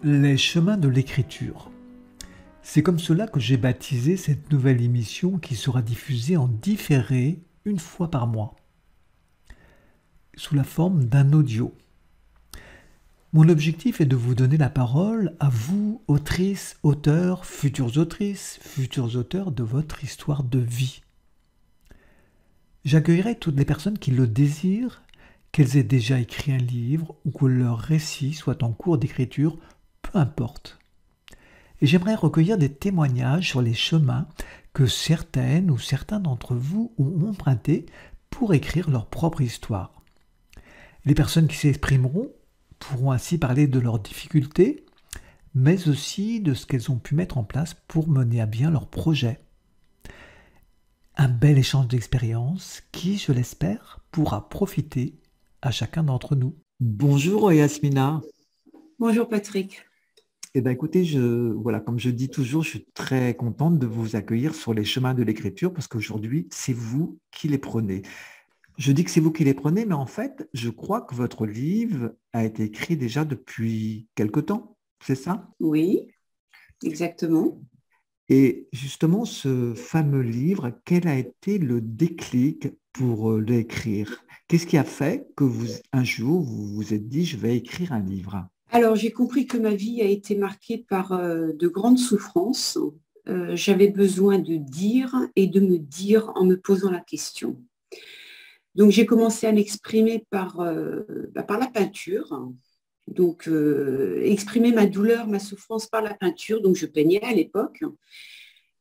Les chemins de l'écriture. C'est comme cela que j'ai baptisé cette nouvelle émission qui sera diffusée en différé une fois par mois, sous la forme d'un audio. Mon objectif est de vous donner la parole à vous, autrices, auteurs, futurs auteurs de votre histoire de vie. J'accueillerai toutes les personnes qui le désirent, qu'elles aient déjà écrit un livre ou que leur récit soit en cours d'écriture, peu importe. Et j'aimerais recueillir des témoignages sur les chemins que certaines ou certains d'entre vous ont empruntés pour écrire leur propre histoire. Les personnes qui s'exprimeront pourront ainsi parler de leurs difficultés, mais aussi de ce qu'elles ont pu mettre en place pour mener à bien leur projet. Un bel échange d'expériences qui, je l'espère, pourra profiter à chacun d'entre nous. Bonjour Yasmina. Bonjour Patrick. Eh bien, écoutez, voilà, comme je dis toujours, je suis très contente de vous accueillir sur les chemins de l'écriture parce qu'aujourd'hui, c'est vous qui les prenez. Je dis que c'est vous qui les prenez, mais en fait, je crois que votre livre a été écrit déjà depuis quelque temps, c'est ça? Oui, exactement. Et justement, ce fameux livre, quel a été le déclic pour l'écrire? Qu'est-ce qui a fait que vous, un jour, vous vous êtes dit, je vais écrire un livre? Alors, j'ai compris que ma vie a été marquée par de grandes souffrances. J'avais besoin de dire et de me dire en me posant la question. Donc, j'ai commencé à m'exprimer par la peinture. Donc, exprimer ma douleur, ma souffrance par la peinture. Donc, je peignais à l'époque.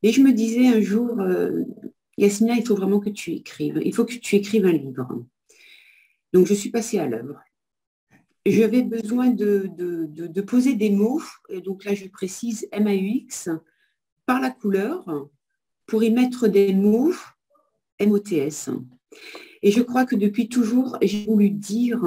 Et je me disais un jour, Yasmina, il faut vraiment que tu écrives. Il faut que tu écrives un livre. Donc, je suis passée à l'œuvre. J'avais besoin de poser des mots, et donc là je précise MAUX, par la couleur, pour y mettre des mots MOTS. Et je crois que depuis toujours, j'ai voulu dire,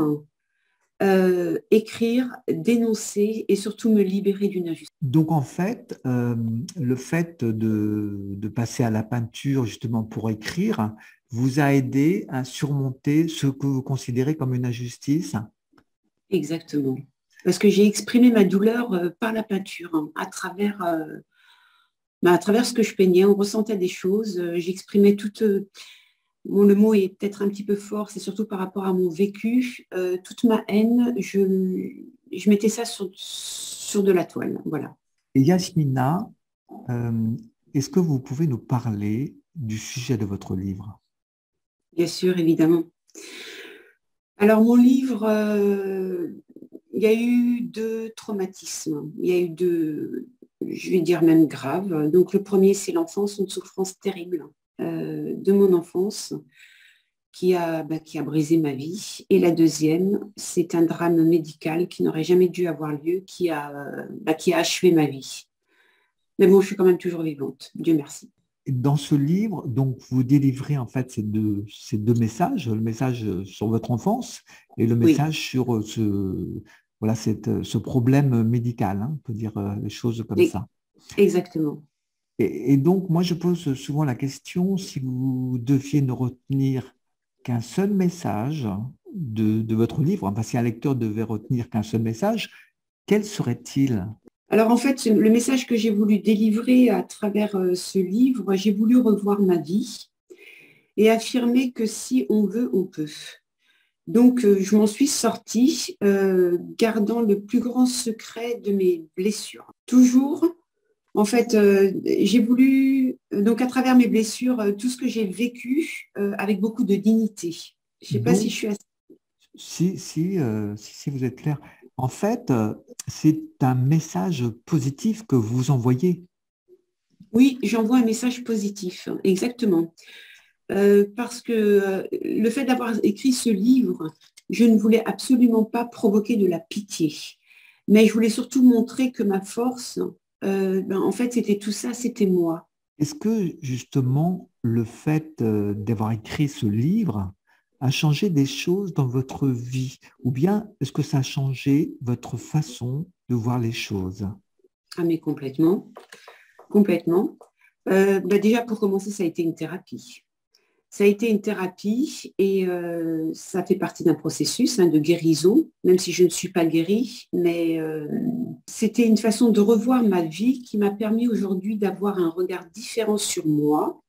écrire, dénoncer et surtout me libérer d'une injustice. Donc en fait, le fait de passer à la peinture justement pour écrire vous a aidé à surmonter ce que vous considérez comme une injustice. Exactement. Parce que j'ai exprimé ma douleur par la peinture, hein, à travers ce que je peignais. On ressentait des choses, j'exprimais toute... Bon, le mot est peut-être un petit peu fort, c'est surtout par rapport à mon vécu. Toute ma haine, je mettais ça sur de la toile. Voilà. Et Yasmina, euh, est-ce que vous pouvez nous parler du sujet de votre livre? Bien sûr, évidemment. Alors, mon livre, il y a eu deux traumatismes. Il y a eu deux, je vais dire même graves. Donc, le premier, c'est l'enfance, une souffrance terrible de mon enfance qui a brisé ma vie. Et la deuxième, c'est un drame médical qui n'aurait jamais dû avoir lieu, qui a achevé ma vie. Mais bon, je suis quand même toujours vivante, Dieu merci. Dans ce livre, donc, vous délivrez en fait ces deux messages, le message sur votre enfance et le Oui, message sur voilà, ce problème médical, hein, on peut dire les choses comme e- ça. exactement. Et donc, moi, je pose souvent la question, si vous deviez ne retenir qu'un seul message de votre livre, enfin, si un lecteur devait retenir qu'un seul message, quel serait-il? Alors en fait, le message que j'ai voulu délivrer à travers ce livre, j'ai voulu revoir ma vie et affirmer que si on veut, on peut. Donc je m'en suis sortie gardant le plus grand secret de mes blessures. Toujours, en fait, j'ai voulu, donc à travers mes blessures, tout ce que j'ai vécu avec beaucoup de dignité. Je ne sais pas si je Donc, suis assez... si vous êtes clair, en fait, c'est un message positif que vous envoyez. Oui, j'envoie un message positif, exactement. Parce que le fait d'avoir écrit ce livre, je ne voulais absolument pas provoquer de la pitié, mais je voulais surtout montrer que ma force, en fait, c'était tout ça, c'était moi. Est-ce que justement le fait d'avoir écrit ce livre a changé des choses dans votre vie? Ou bien est-ce que ça a changé votre façon de voir les choses? Ah, mais complètement, complètement. Déjà, pour commencer, ça a été une thérapie. Ça a été une thérapie et ça fait partie d'un processus de guérison, même si je ne suis pas guérie, mais c'était une façon de revoir ma vie qui m'a permis aujourd'hui d'avoir un regard différent sur moi.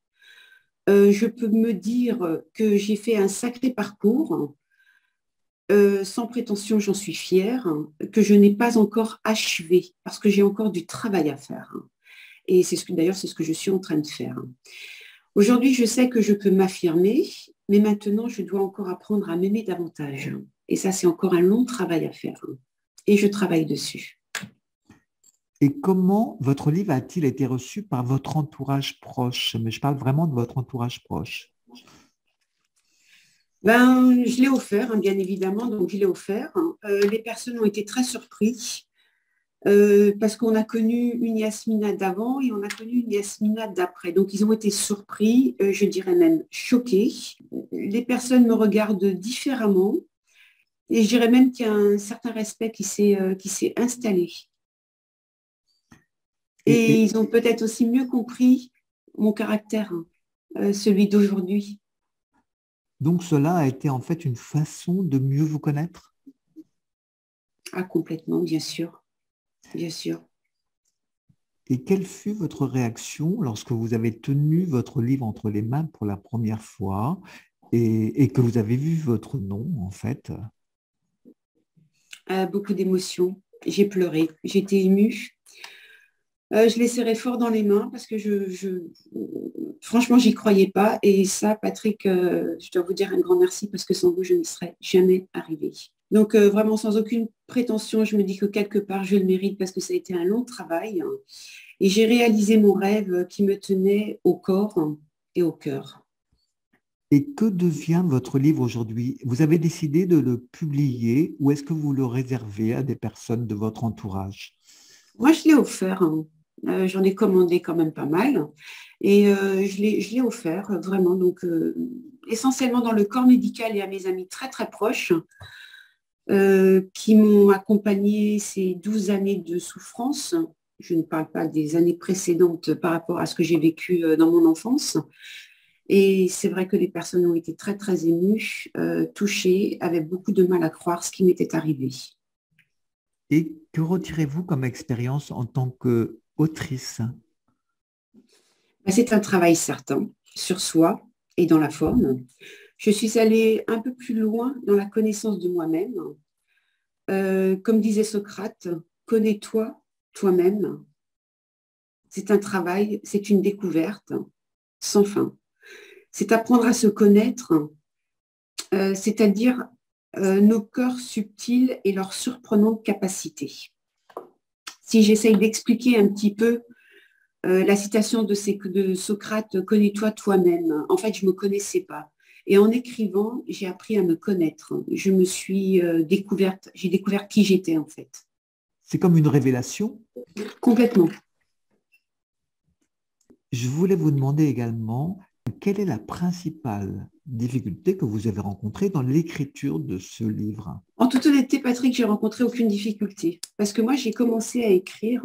Je peux me dire que j'ai fait un sacré parcours. Sans prétention, j'en suis fière, que je n'ai pas encore achevé parce que j'ai encore du travail à faire. Et d'ailleurs, c'est ce que je suis en train de faire. Aujourd'hui, je sais que je peux m'affirmer, mais maintenant, je dois encore apprendre à m'aimer davantage. Et ça, c'est encore un long travail à faire. Et je travaille dessus. Et comment votre livre a-t-il été reçu par votre entourage proche? Mais je parle vraiment de votre entourage proche. Ben, je l'ai offert, bien évidemment, donc je l'ai offert. Les personnes ont été très surprises parce qu'on a connu une Yasmina d'avant et on a connu une Yasmina d'après. Donc, ils ont été surpris, je dirais même choqués. Les personnes me regardent différemment et je dirais même qu'il y a un certain respect qui s'est installé. Et, Et et ils ont peut-être aussi mieux compris mon caractère, celui d'aujourd'hui. donc cela a été en fait une façon de mieux vous connaître? Ah, complètement, bien sûr, bien sûr. Et quelle fut votre réaction lorsque vous avez tenu votre livre entre les mains pour la première fois et que vous avez vu votre nom, en fait? Beaucoup d'émotions. J'ai pleuré, j'étais émue. Je l'ai serré fort dans les mains parce que franchement, j'y croyais pas. Et ça, Patrick, je dois vous dire un grand merci parce que sans vous, je n'y serais jamais arrivée. Donc, vraiment, sans aucune prétention, je me dis que quelque part, je le mérite parce que ça a été un long travail. Et j'ai réalisé mon rêve qui me tenait au corps et au cœur. Et que devient votre livre aujourd'hui? Vous avez décidé de le publier ou est-ce que vous le réservez à des personnes de votre entourage? Moi, je l'ai offert. J'en ai commandé quand même pas mal. Et je l'ai offert vraiment. Donc, essentiellement dans le corps médical et à mes amis très, très proches qui m'ont accompagné ces 12 années de souffrance. Je ne parle pas des années précédentes par rapport à ce que j'ai vécu dans mon enfance. Et c'est vrai que les personnes ont été très, très émues, touchées, avaient beaucoup de mal à croire ce qui m'était arrivé. Et que retirez-vous comme expérience en tant qu'autrice? Ben, c'est un travail certain sur soi et dans la forme. Je suis allée un peu plus loin dans la connaissance de moi-même. Comme disait Socrate, connais-toi toi-même. C'est un travail, c'est une découverte sans fin. C'est apprendre à se connaître, c'est-à-dire nos cœurs subtils et leurs surprenantes capacités. Si j'essaye d'expliquer un petit peu la citation de Socrate, connais-toi toi-même. En fait, je ne me connaissais pas. Et en écrivant, j'ai appris à me connaître. Je me suis découverte, j'ai découvert qui j'étais en fait. C'est comme une révélation. Complètement. Je voulais vous demander également quelle est la principale difficulté que vous avez rencontrée dans l'écriture de ce livre? En toute honnêteté, Patrick, j'ai rencontré aucune difficulté. Parce que moi, j'ai commencé à écrire,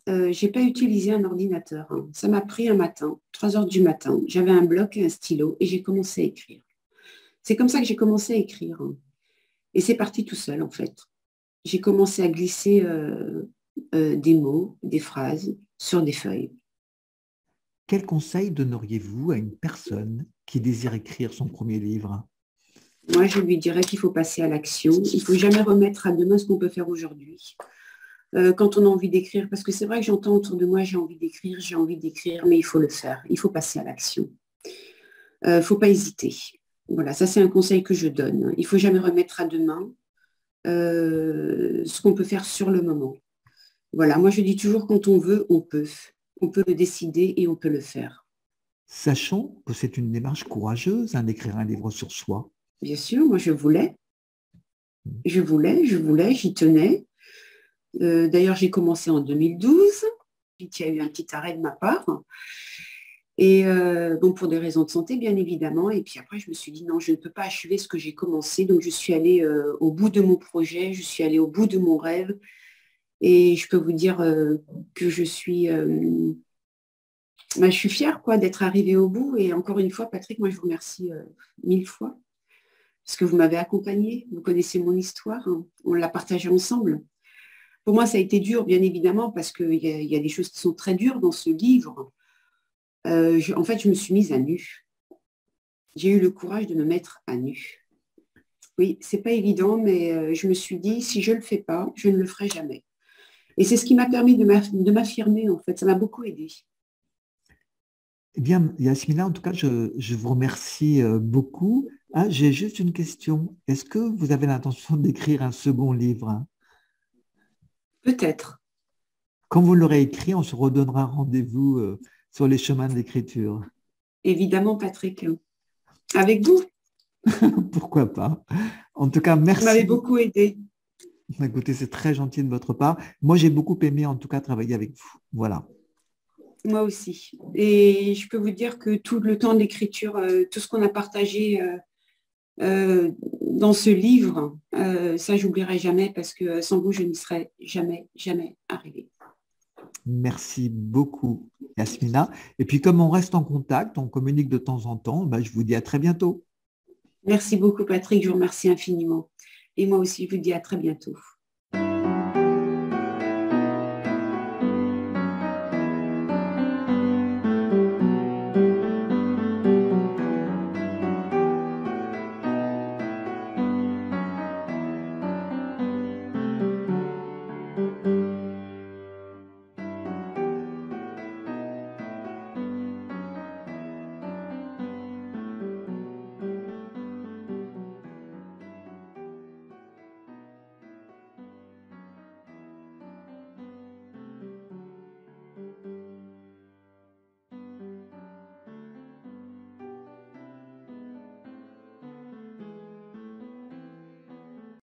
je n'ai pas utilisé un ordinateur. Ça m'a pris un matin, 3 heures du matin. J'avais un bloc et un stylo et j'ai commencé à écrire. C'est comme ça que j'ai commencé à écrire. Et c'est parti tout seul, en fait. J'ai commencé à glisser des mots, des phrases sur des feuilles. Quel conseil donneriez-vous à une personne qui désire écrire son premier livre? Moi, je lui dirais qu'il faut passer à l'action. Il ne faut jamais remettre à demain ce qu'on peut faire aujourd'hui. Quand on a envie d'écrire, parce que c'est vrai que j'entends autour de moi, j'ai envie d'écrire, mais il faut le faire. Il faut passer à l'action. Il ne faut pas hésiter. Voilà, ça c'est un conseil que je donne. Il ne faut jamais remettre à demain ce qu'on peut faire sur le moment. Voilà, moi je dis toujours quand on veut, on peut. On peut le décider et on peut le faire. Sachant que c'est une démarche courageuse d'écrire un livre sur soi. Bien sûr, moi j'y tenais. D'ailleurs, j'ai commencé en 2012. Il y a eu un petit arrêt de ma part. Et bon, pour des raisons de santé, bien évidemment. Et puis après, je me suis dit, non, je ne peux pas achever ce que j'ai commencé. Donc, je suis allée au bout de mon projet, je suis allée au bout de mon rêve. Et je peux vous dire que je suis je suis fière quoi, d'être arrivée au bout. Et encore une fois, Patrick, moi, je vous remercie 1000 fois parce que vous m'avez accompagnée. Vous connaissez mon histoire. Hein. On l'a partagée ensemble. Pour moi, ça a été dur, bien évidemment, parce qu'il y a des choses qui sont très dures dans ce livre. En fait, je me suis mise à nu. J'ai eu le courage de me mettre à nu. Oui, c'est pas évident, mais je me suis dit, si je ne le fais pas, je ne le ferai jamais. Et c'est ce qui m'a permis de m'affirmer, en fait. Ça m'a beaucoup aidé. Eh bien, Yasmina, en tout cas, je vous remercie beaucoup. Ah, j'ai juste une question. Est-ce que vous avez l'intention d'écrire un second livre, hein? Peut-être. Quand vous l'aurez écrit, on se redonnera rendez-vous sur les chemins de l'écriture. Évidemment, Patrick. Avec vous, Pourquoi pas? En tout cas, vous m'avez merci. beaucoup aidé. Écoutez, c'est très gentil de votre part. Moi, j'ai beaucoup aimé, en tout cas, travailler avec vous. Voilà. Moi aussi. Et je peux vous dire que tout le temps de l'écriture, tout ce qu'on a partagé dans ce livre, ça, j'oublierai jamais parce que sans vous, je n'y serais jamais, jamais arrivée. Merci beaucoup, Yasmina. Et puis, comme on reste en contact, on communique de temps en temps, ben, je vous dis à très bientôt. Merci beaucoup, Patrick. Je vous remercie infiniment. Et moi aussi, je vous dis à très bientôt.